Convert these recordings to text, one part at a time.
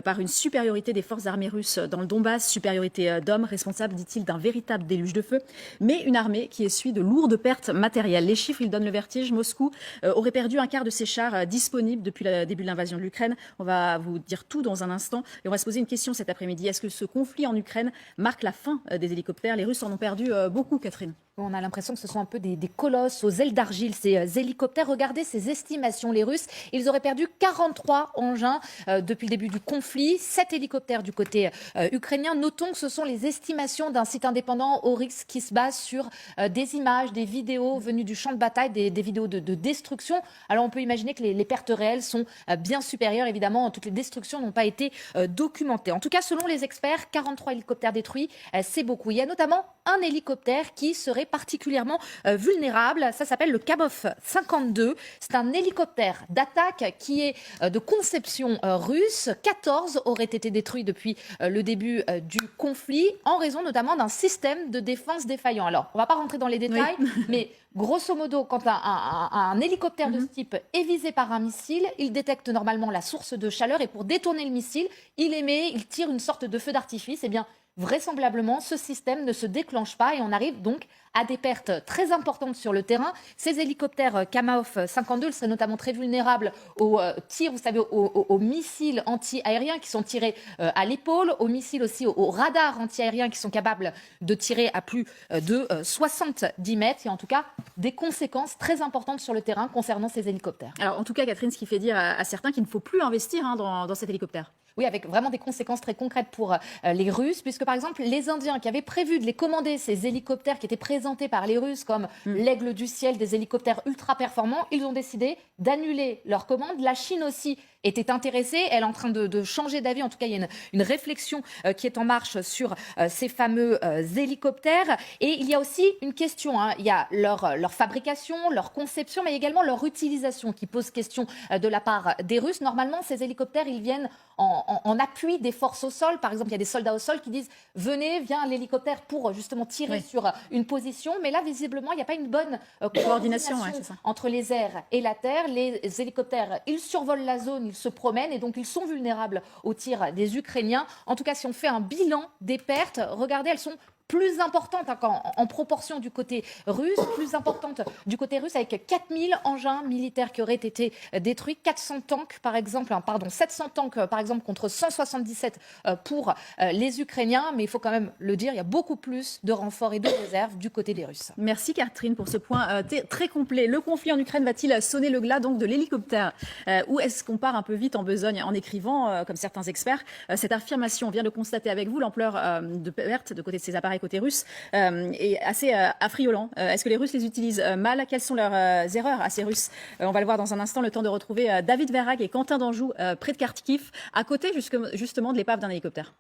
par une supériorité des forces armées russes dans le Donbass, supériorité d'hommes, responsable, dit-il, d'un véritable déluge de feu, mais une armée qui essuie de lourdes pertes matérielles. Les chiffres, ils donnent le vertige. Moscou aurait perdu un quart de ses chars disponibles depuis le début de l'invasion de l'Ukraine. On va vous dire tout dans un instant. Et on va se poser une question cet après-midi. Est-ce que ce conflit en Ukraine marque la fin des hélicoptères? Les Russes en ont perdu beaucoup, Catherine. On a l'impression que ce sont un peu des colosses aux ailes d'argile, ces hélicoptères. Regardez ces estimations, les Russes. Ils auraient perdu 43 engins depuis le début du conflit, 7 hélicoptères du côté ukrainien. Notons que ce sont les estimations d'un site indépendant, Oryx, qui se base sur des images, des vidéos venues du champ de bataille, des vidéos de destruction. Alors on peut imaginer que les pertes réelles sont bien supérieures. Évidemment, toutes les destructions n'ont pas été documentées. En tout cas, selon les experts, 43 hélicoptères détruits, c'est beaucoup. Il y a notamment un hélicoptère qui serait particulièrement vulnérable. Ça s'appelle le Kamov 52. C'est un hélicoptère d'attaque qui est de conception russe. 14 auraient été détruits depuis le début du conflit en raison notamment d'un système de défense défaillant. Alors, on ne va pas rentrer dans les détails, oui. Mais grosso modo, quand un hélicoptère de ce type est visé par un missile, il détecte normalement la source de chaleur et pour détourner le missile, il tire une sorte de feu d'artifice. Eh bien, vraisemblablement, ce système ne se déclenche pas et on arrive donc à des pertes très importantes sur le terrain. Ces hélicoptères Kamov 52 seraient notamment très vulnérables aux tirs, vous savez, aux missiles anti-aériens qui sont tirés à l'épaule, aux missiles aussi, aux radars anti-aériens qui sont capables de tirer à plus de 70 mètres. Et en tout cas, des conséquences très importantes sur le terrain concernant ces hélicoptères. Alors en tout cas, Catherine, ce qui fait dire à certains qu'il ne faut plus investir dans cet hélicoptère. Oui, avec vraiment des conséquences très concrètes pour les Russes, puisque par exemple, les Indiens qui avaient prévu de les commander, ces hélicoptères qui étaient présentés par les Russes comme l'aigle du ciel, des hélicoptères ultra performants, ils ont décidé d'annuler leur commande. La Chine aussi était intéressée, elle est en train de changer d'avis. En tout cas, il y a une réflexion qui est en marche sur ces fameux hélicoptères. Et il y a aussi une question, il y a leur fabrication, leur conception, mais également leur utilisation qui pose question de la part des Russes. Normalement, ces hélicoptères, ils viennent en appui des forces au sol. Par exemple, il y a des soldats au sol qui disent « Venez, viens l'hélicoptère pour justement tirer sur une position ». Mais là, visiblement, il n'y a pas une bonne coordination entre les airs et la terre. Les hélicoptères, ils survolent la zone, ils se promènent et donc ils sont vulnérables aux tirs des Ukrainiens. En tout cas, si on fait un bilan des pertes, regardez, elles sont plus importante en proportion du côté russe, plus importante du côté russe avec 4000 engins militaires qui auraient été détruits, 400 tanks par exemple, 700 tanks par exemple contre 177 pour les Ukrainiens, mais il faut quand même le dire, il y a beaucoup plus de renforts et de réserves du côté des Russes. Merci Catherine pour ce point très complet. Le conflit en Ukraine va-t-il sonner le glas donc de l'hélicoptère ou est-ce qu'on part un peu vite en besogne en écrivant, comme certains experts, cette affirmation, on vient de constater avec vous l'ampleur de pertes de côté de ces appareils côté russe est assez affriolant. Est-ce que les Russes les utilisent mal? Quelles sont leurs erreurs à ces Russes? On va le voir dans un instant, le temps de retrouver David Verrag et Quentin Danjou près de Kharkiv, à côté justement de l'épave d'un hélicoptère.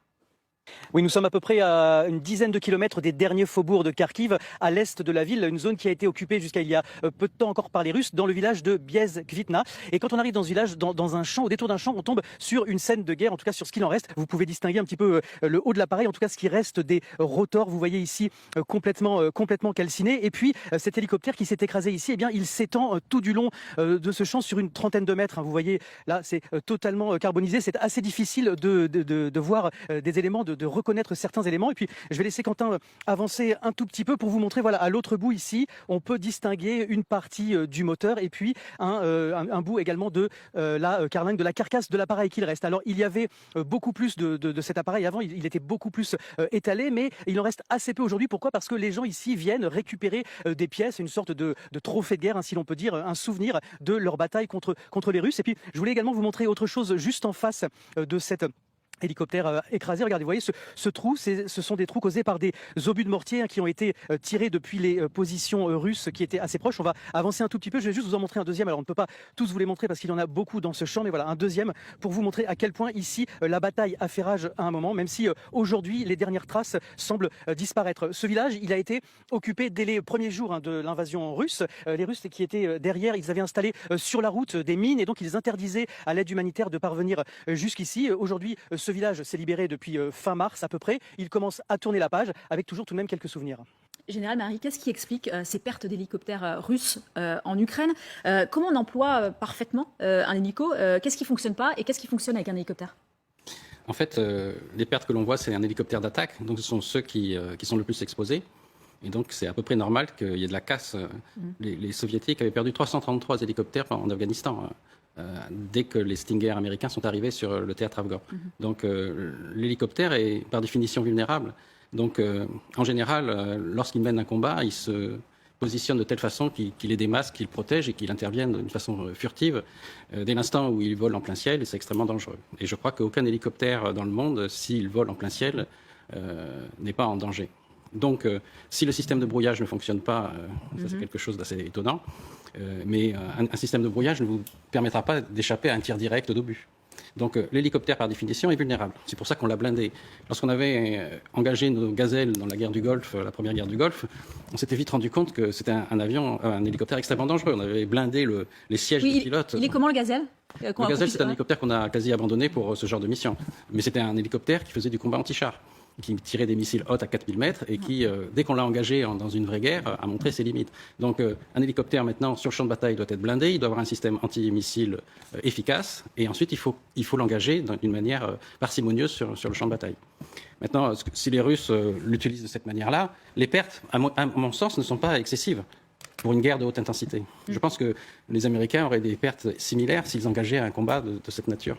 Oui, nous sommes à peu près à une dizaine de kilomètres des derniers faubourgs de Kharkiv, à l'est de la ville, une zone qui a été occupée jusqu'à il y a peu de temps encore par les Russes, dans le village de Biezh-Kvitna. Et quand on arrive dans ce village, dans un champ, au détour d'un champ, on tombe sur une scène de guerre, en tout cas sur ce qu'il en reste. Vous pouvez distinguer un petit peu le haut de l'appareil, en tout cas ce qui reste des rotors, vous voyez ici, complètement calcinés. Et puis cet hélicoptère qui s'est écrasé ici, eh bien, il s'étend tout du long de ce champ sur une trentaine de mètres. Vous voyez, là, c'est totalement carbonisé. C'est assez difficile de voir des éléments, de reconnaître certains éléments. Et puis, je vais laisser Quentin avancer un tout petit peu pour vous montrer, voilà, à l'autre bout ici, on peut distinguer une partie du moteur et puis un bout également de la carlingue, de la carcasse de l'appareil qu'il reste. Alors, il y avait beaucoup plus de cet appareil avant, il était beaucoup plus étalé, mais il en reste assez peu aujourd'hui. Pourquoi? Parce que les gens ici viennent récupérer des pièces, une sorte de trophée de guerre, hein, si l'on peut dire, un souvenir de leur bataille contre les Russes. Et puis, je voulais également vous montrer autre chose juste en face de cette hélicoptère écrasé. Regardez, vous voyez ce trou, ce sont des trous causés par des obus de mortier qui ont été tirés depuis les positions russes qui étaient assez proches. On va avancer un tout petit peu, je vais juste vous en montrer un deuxième. Alors on ne peut pas tous vous les montrer parce qu'il y en a beaucoup dans ce champ, mais voilà, un deuxième pour vous montrer à quel point ici la bataille a fait rage à un moment, même si aujourd'hui les dernières traces semblent disparaître. Ce village, il a été occupé dès les premiers jours de l'invasion russe. Les Russes qui étaient derrière, ils avaient installé sur la route des mines et donc ils interdisaient à l'aide humanitaire de parvenir jusqu'ici. Aujourd'hui, ce village s'est libéré depuis fin mars à peu près. Il commence à tourner la page avec toujours tout de même quelques souvenirs. Général Marie, qu'est-ce qui explique ces pertes d'hélicoptères russes en Ukraine? Comment on emploie parfaitement un hélico? Qu'est-ce qui ne fonctionne pas et qu'est-ce qui fonctionne avec un hélicoptère? En fait, les pertes que l'on voit, c'est un hélicoptère d'attaque, donc ce sont ceux qui sont le plus exposés. Et donc, c'est à peu près normal qu'il y ait de la casse. Les Soviétiques avaient perdu 333 hélicoptères en Afghanistan, dès que les Stinger américains sont arrivés sur le théâtre afghan. Donc, l'hélicoptère est par définition vulnérable. Donc, en général, lorsqu'il mène un combat, il se positionne de telle façon qu'il ait des masques, qu'il protège et qu'il intervienne d'une façon furtive. Dès l'instant où il vole en plein ciel, c'est extrêmement dangereux. Et je crois qu'aucun hélicoptère dans le monde, s'il vole en plein ciel, n'est pas en danger. Donc, si le système de brouillage ne fonctionne pas, ça c'est quelque chose d'assez étonnant, mais un système de brouillage ne vous permettra pas d'échapper à un tir direct d'obus. Donc, l'hélicoptère, par définition, est vulnérable. C'est pour ça qu'on l'a blindé. Lorsqu'on avait engagé nos gazelles dans la guerre du Golfe, la première guerre du Golfe, on s'était vite rendu compte que c'était un hélicoptère extrêmement dangereux. On avait blindé les sièges des pilotes. Il est comment le Gazelle Le Gazelle, c'est un hélicoptère qu'on a quasi abandonné pour ce genre de mission. Mais c'était un hélicoptère qui faisait du combat anti-char, qui tirait des missiles hauts à 4000 mètres et qui, dès qu'on l'a engagé dans une vraie guerre, a montré ses limites. Donc un hélicoptère maintenant sur le champ de bataille doit être blindé, il doit avoir un système anti-missile efficace et ensuite il faut l'engager d'une manière parcimonieuse sur le champ de bataille. Maintenant, si les Russes l'utilisent de cette manière-là, les pertes, à mon sens, ne sont pas excessives pour une guerre de haute intensité. Je pense que les Américains auraient des pertes similaires s'ils engageaient un combat de cette nature.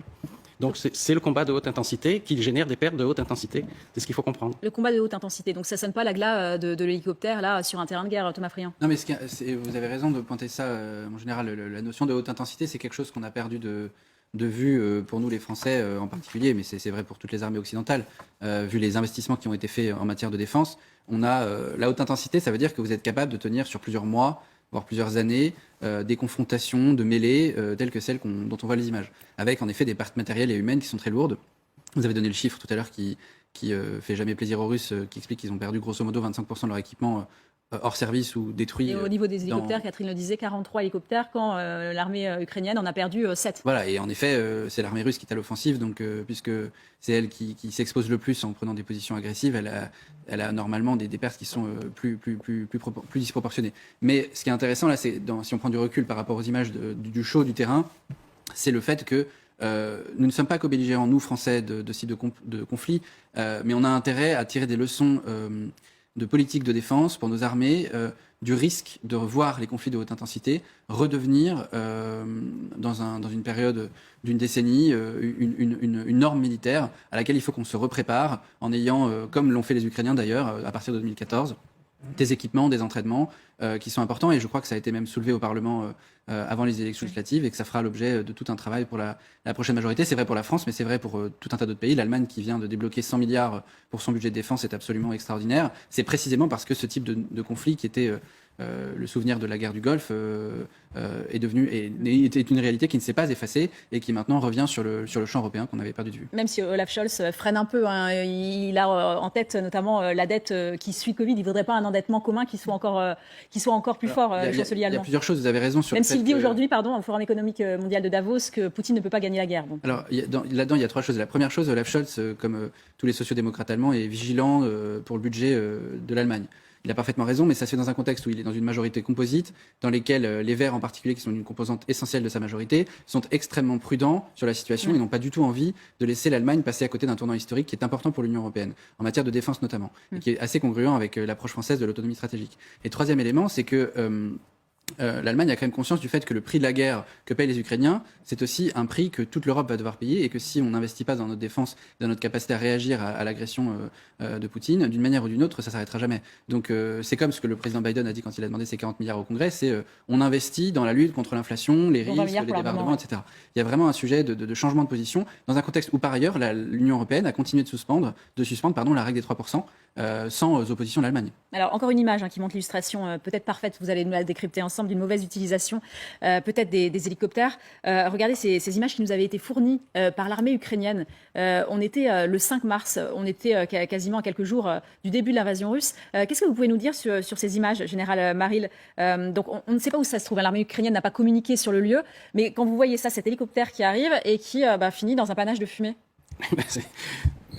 Donc c'est le combat de haute intensité qui génère des pertes de haute intensité. C'est ce qu'il faut comprendre. Le combat de haute intensité. Donc ça sonne pas la glas de l'hélicoptère là sur un terrain de guerre, Thomas Friand. Non mais vous avez raison de pointer ça. En général, la notion de haute intensité, c'est quelque chose qu'on a perdu de vue pour nous les Français en particulier, mais c'est vrai pour toutes les armées occidentales. Vu les investissements qui ont été faits en matière de défense, on a la haute intensité, ça veut dire que vous êtes capable de tenir sur plusieurs mois, voire plusieurs années, des confrontations de mêlées telles que celles dont on voit les images, avec en effet des pertes matérielles et humaines qui sont très lourdes. Vous avez donné le chiffre tout à l'heure qui fait jamais plaisir aux Russes, qui explique qu'ils ont perdu grosso modo 25% de leur équipement hors service ou détruit. Et au niveau des hélicoptères, Catherine le disait, 43 hélicoptères quand l'armée ukrainienne en a perdu 7. Voilà, et en effet, c'est l'armée russe qui est à l'offensive, donc puisque c'est elle qui s'expose le plus en prenant des positions agressives, elle a normalement des pertes qui sont plus disproportionnées. Mais ce qui est intéressant là, c'est si on prend du recul par rapport aux images du show du terrain, c'est le fait que nous ne sommes pas co-belligérants, nous, Français, de sites de conflit, mais on a intérêt à tirer des leçons de politique de défense pour nos armées, du risque de voir les conflits de haute intensité redevenir, dans une période d'une décennie, une norme militaire à laquelle il faut qu'on se reprépare en ayant, comme l'ont fait les Ukrainiens d'ailleurs, à partir de 2014, des équipements, des entraînements qui sont importants, et je crois que ça a été même soulevé au Parlement avant les élections législatives et que ça fera l'objet de tout un travail pour la prochaine majorité. C'est vrai pour la France, mais c'est vrai pour tout un tas d'autres pays. L'Allemagne qui vient de débloquer 100 milliards pour son budget de défense est absolument extraordinaire. C'est précisément parce que ce type de conflit qui était le souvenir de la guerre du Golfe était une réalité qui ne s'est pas effacée et qui maintenant revient sur le champ européen qu'on avait perdu de vue. Même si Olaf Scholz freine un peu, hein, il a en tête notamment la dette qui suit Covid. Il ne voudrait pas un endettement commun qui soit encore plus fort, le chancelier allemand. Il y a plusieurs choses, vous avez raison sur même le fait s'il dit aujourd'hui, au Forum économique mondial de Davos, que Poutine ne peut pas gagner la guerre. Donc. Alors là-dedans, il y a trois choses. La première chose, Olaf Scholz, comme tous les sociodémocrates allemands, est vigilant pour le budget de l'Allemagne. Il a parfaitement raison, mais ça se fait dans un contexte où il est dans une majorité composite, dans lesquelles les Verts en particulier, qui sont une composante essentielle de sa majorité, sont extrêmement prudents sur la situation et n'ont pas du tout envie de laisser l'Allemagne passer à côté d'un tournant historique qui est important pour l'Union européenne, en matière de défense notamment, et qui est assez congruent avec l'approche française de l'autonomie stratégique. Et troisième élément, c'est que l'Allemagne a quand même conscience du fait que le prix de la guerre que payent les Ukrainiens, c'est aussi un prix que toute l'Europe va devoir payer, et que si on n'investit pas dans notre défense, dans notre capacité à réagir à l'agression de Poutine, d'une manière ou d'une autre, ça s'arrêtera jamais. Donc c'est comme ce que le président Biden a dit quand il a demandé ses 40 milliards au Congrès, c'est on investit dans la lutte contre l'inflation, les risques, les débordements, etc. Il y a vraiment un sujet de changement de position, dans un contexte où par ailleurs l'Union européenne a continué de suspendre la règle des 3%, sans opposition de l'Allemagne. Alors encore une image qui montre l'illustration peut-être parfaite, vous allez nous la décrypter ensemble, d'une mauvaise utilisation peut-être des hélicoptères. Regardez ces images qui nous avaient été fournies par l'armée ukrainienne. On était le 5 mars, on était quasiment à quelques jours du début de l'invasion russe. Qu'est-ce que vous pouvez nous dire sur ces images, Général Maril? Donc on ne sait pas où ça se trouve, l'armée ukrainienne n'a pas communiqué sur le lieu, mais quand vous voyez ça, cet hélicoptère qui arrive et qui finit dans un panache de fumée.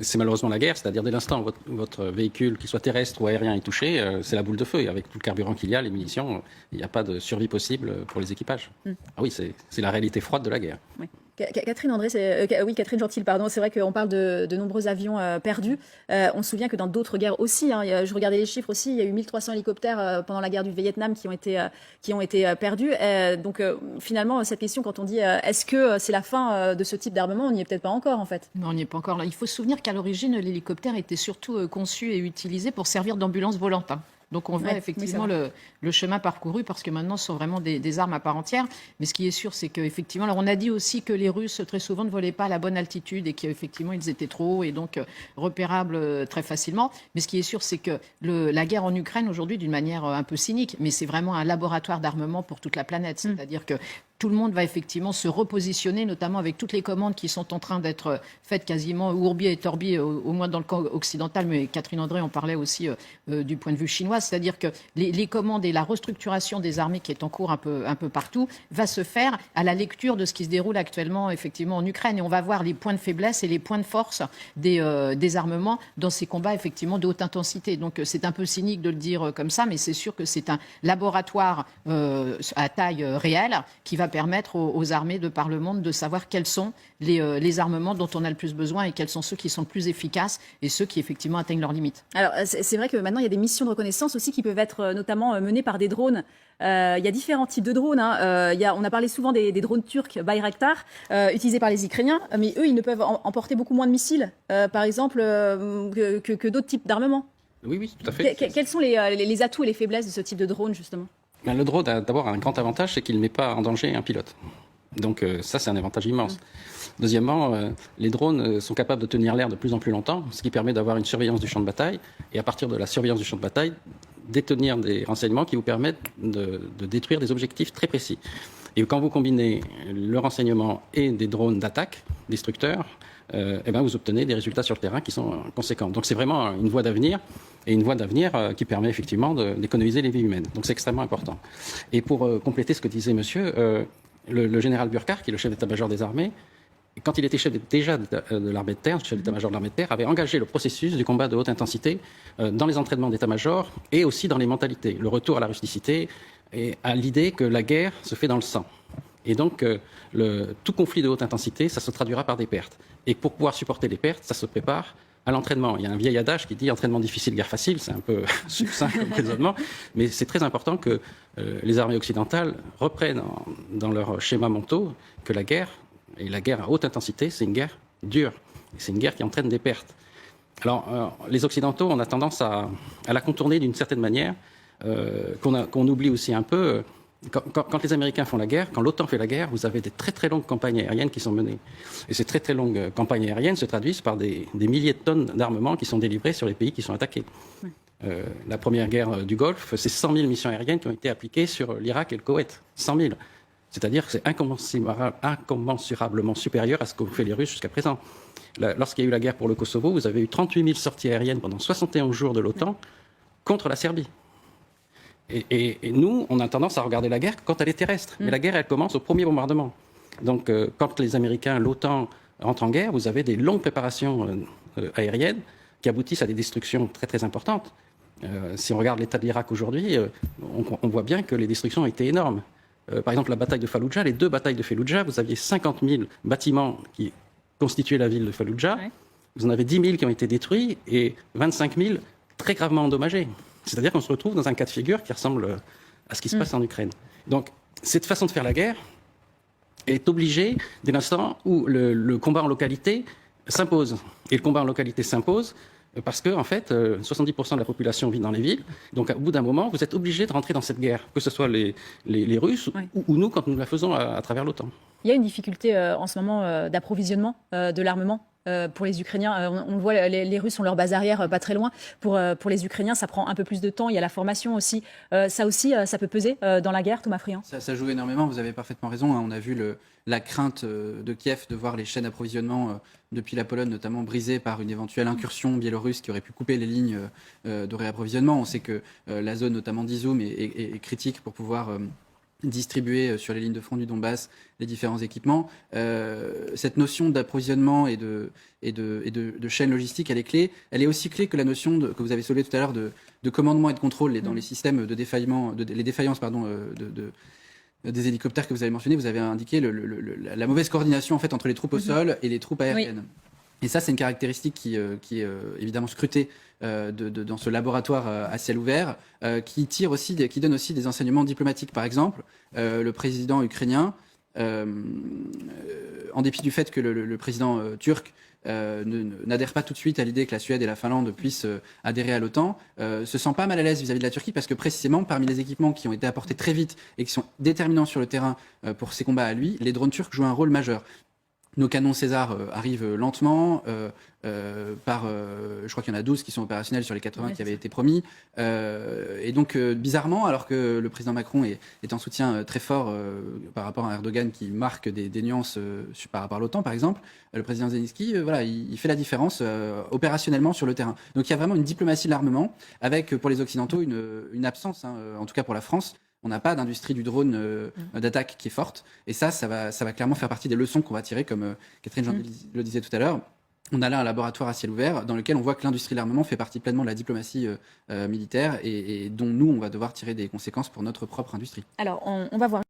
C'est malheureusement la guerre, c'est-à-dire dès l'instant où votre véhicule, qu'il soit terrestre ou aérien, est touché, c'est la boule de feu. Et avec tout le carburant qu'il y a, les munitions, il n'y a pas de survie possible pour les équipages. Ah oui, c'est la réalité froide de la guerre. Oui. Catherine André, oui, Catherine Gentil, pardon. C'est vrai qu'on parle de nombreux avions perdus. On se souvient que dans d'autres guerres aussi, hein, je regardais les chiffres aussi, il y a eu 1300 hélicoptères pendant la guerre du Vietnam qui ont été perdus. Donc finalement, cette question, quand on dit est-ce que c'est la fin de ce type d'armement, on n'y est peut-être pas encore en fait. Non, on n'y est pas encore là. Il faut se souvenir qu'à l'origine, l'hélicoptère était surtout conçu et utilisé pour servir d'ambulance volante. Donc on voit effectivement le chemin parcouru parce que maintenant ce sont vraiment des armes à part entière. Mais ce qui est sûr, c'est qu'effectivement, alors on a dit aussi que les Russes très souvent ne volaient pas à la bonne altitude et qu'effectivement ils étaient trop hauts et donc repérables très facilement. Mais ce qui est sûr, c'est que la guerre en Ukraine aujourd'hui, d'une manière un peu cynique, mais c'est vraiment un laboratoire d'armement pour toute la planète. C'est-à-dire que tout le monde va effectivement se repositionner, notamment avec toutes les commandes qui sont en train d'être faites quasiment ourbi et torbi, au moins dans le camp occidental, mais Catherine André en parlait aussi du point de vue chinois, c'est-à-dire que les commandes et la restructuration des armées qui est en cours un peu partout va se faire à la lecture de ce qui se déroule actuellement effectivement en Ukraine. Et on va voir les points de faiblesse et les points de force des armements dans ces combats effectivement de haute intensité. Donc c'est un peu cynique de le dire comme ça, mais c'est sûr que c'est un laboratoire à taille réelle qui va permettre aux armées de par le monde de savoir quels sont les armements dont on a le plus besoin et quels sont ceux qui sont le plus efficaces et ceux qui effectivement atteignent leurs limites. Alors c'est vrai que maintenant il y a des missions de reconnaissance aussi qui peuvent être notamment menées par des drones. Il y a différents types de drones. On a parlé souvent des drones turcs Bayraktar utilisés par les Ukrainiens, mais eux ils ne peuvent emporter beaucoup moins de missiles, par exemple, que d'autres types d'armements. Oui, tout à fait. Quels sont les atouts et les faiblesses de ce type de drone justement ? Le drone a d'abord un grand avantage, c'est qu'il ne met pas en danger un pilote. Donc ça, c'est un avantage immense. Deuxièmement, les drones sont capables de tenir l'air de plus en plus longtemps, ce qui permet d'avoir une surveillance du champ de bataille, et à partir de la surveillance du champ de bataille, détenir des renseignements qui vous permettent de détruire des objectifs très précis. Et quand vous combinez le renseignement et des drones d'attaque, destructeurs, vous obtenez des résultats sur le terrain qui sont conséquents. Donc c'est vraiment une voie d'avenir, et une voie d'avenir qui permet effectivement d'économiser les vies humaines. Donc c'est extrêmement important. Et pour compléter ce que disait monsieur, le général Burkhardt, qui est le chef d'état-major des armées, quand il était chef de l'armée de terre, chef d'état-major de l'armée de terre, avait engagé le processus du combat de haute intensité dans les entraînements d'état-major et aussi dans les mentalités. Le retour à la rusticité et à l'idée que la guerre se fait dans le sang. Et donc, tout conflit de haute intensité, ça se traduira par des pertes. Et pour pouvoir supporter les pertes, ça se prépare à l'entraînement. Il y a un vieil adage qui dit « entraînement difficile, guerre facile ». C'est un peu succinct comme raisonnement, mais c'est très important que les armées occidentales reprennent dans leur schéma mentaux que la guerre, et la guerre à haute intensité, c'est une guerre dure. C'est une guerre qui entraîne des pertes. Alors, les Occidentaux, on a tendance à la contourner d'une certaine manière, qu'on oublie aussi un peu. Quand les Américains font la guerre, quand l'OTAN fait la guerre, vous avez des très très longues campagnes aériennes qui sont menées. Et ces très très longues campagnes aériennes se traduisent par des milliers de tonnes d'armement qui sont délivrés sur les pays qui sont attaqués. La première guerre du Golfe, c'est 100 000 missions aériennes qui ont été appliquées sur l'Irak et le Koweït. 100 000. C'est-à-dire que c'est incommensurablement supérieur à ce qu'ont fait les Russes jusqu'à présent. Lorsqu'il y a eu la guerre pour le Kosovo, vous avez eu 38 000 sorties aériennes pendant 71 jours de l'OTAN contre la Serbie. Et nous, on a tendance à regarder la guerre quand elle est terrestre. Mais la guerre, elle commence au premier bombardement. Donc, quand les Américains, l'OTAN, rentrent en guerre, vous avez des longues préparations aériennes qui aboutissent à des destructions très, très importantes. Si on regarde l'état de l'Irak aujourd'hui, on voit bien que les destructions ont été énormes. Par exemple, la bataille de Fallujah, les 2 batailles de Fallujah, vous aviez 50 000 bâtiments qui constituaient la ville de Fallujah. Ouais. Vous en avez 10 000 qui ont été détruits et 25 000 très gravement endommagés. C'est-à-dire qu'on se retrouve dans un cas de figure qui ressemble à ce qui se passe en Ukraine. Donc, cette façon de faire la guerre est obligée dès l'instant où le combat en localité s'impose. Et le combat en localité s'impose parce que, en fait, 70% de la population vit dans les villes. Donc, au bout d'un moment, vous êtes obligé de rentrer dans cette guerre, que ce soit les Russes ou nous, quand nous la faisons à travers l'OTAN. Il y a une difficulté en ce moment d'approvisionnement de l'armement pour les Ukrainiens. On voit, les Russes ont leur base arrière pas très loin. Pour les Ukrainiens, ça prend un peu plus de temps. Il y a la formation aussi. Ça aussi, ça peut peser dans la guerre, Thomas Friand. Ça joue énormément, vous avez parfaitement raison. On a vu la crainte de Kiev de voir les chaînes d'approvisionnement depuis la Pologne, notamment brisées par une éventuelle incursion biélorusse qui aurait pu couper les lignes de réapprovisionnement. On sait que la zone, notamment d'Izoum, est critique pour pouvoir distribuer sur les lignes de front du Donbass les différents équipements. Cette notion d'approvisionnement et de chaîne logistique, elle est clé. Elle est aussi clé que la notion que vous avez soulevée tout à l'heure de commandement et de contrôle dans les systèmes de défaillances des hélicoptères que vous avez mentionnés, vous avez indiqué la mauvaise coordination en fait entre les troupes au sol et les troupes aériennes. Et ça, c'est une caractéristique qui est évidemment scrutée dans ce laboratoire à ciel ouvert, qui donne aussi des enseignements diplomatiques. Par exemple, le président ukrainien, en dépit du fait que le président turc n'adhère pas tout de suite à l'idée que la Suède et la Finlande puissent adhérer à l'OTAN, se sent pas mal à l'aise vis-à-vis de la Turquie parce que précisément parmi les équipements qui ont été apportés très vite et qui sont déterminants sur le terrain pour ces combats à lui, les drones turcs jouent un rôle majeur. Nos canons César arrivent lentement, je crois qu'il y en a 12 qui sont opérationnels sur les 80 qui avaient été promis. Et donc, bizarrement, alors que le président Macron est en soutien très fort par rapport à Erdogan qui marque des nuances par rapport à l'OTAN, par exemple, le président Zelensky, il fait la différence opérationnellement sur le terrain. Donc il y a vraiment une diplomatie de l'armement, avec pour les Occidentaux une absence, en tout cas pour la France. On n'a pas d'industrie du drone d'attaque qui est forte. Et ça va clairement faire partie des leçons qu'on va tirer, comme Catherine Jean le disait tout à l'heure. On a là un laboratoire à ciel ouvert dans lequel on voit que l'industrie de l'armement fait partie pleinement de la diplomatie militaire et dont nous, on va devoir tirer des conséquences pour notre propre industrie. Alors, on va voir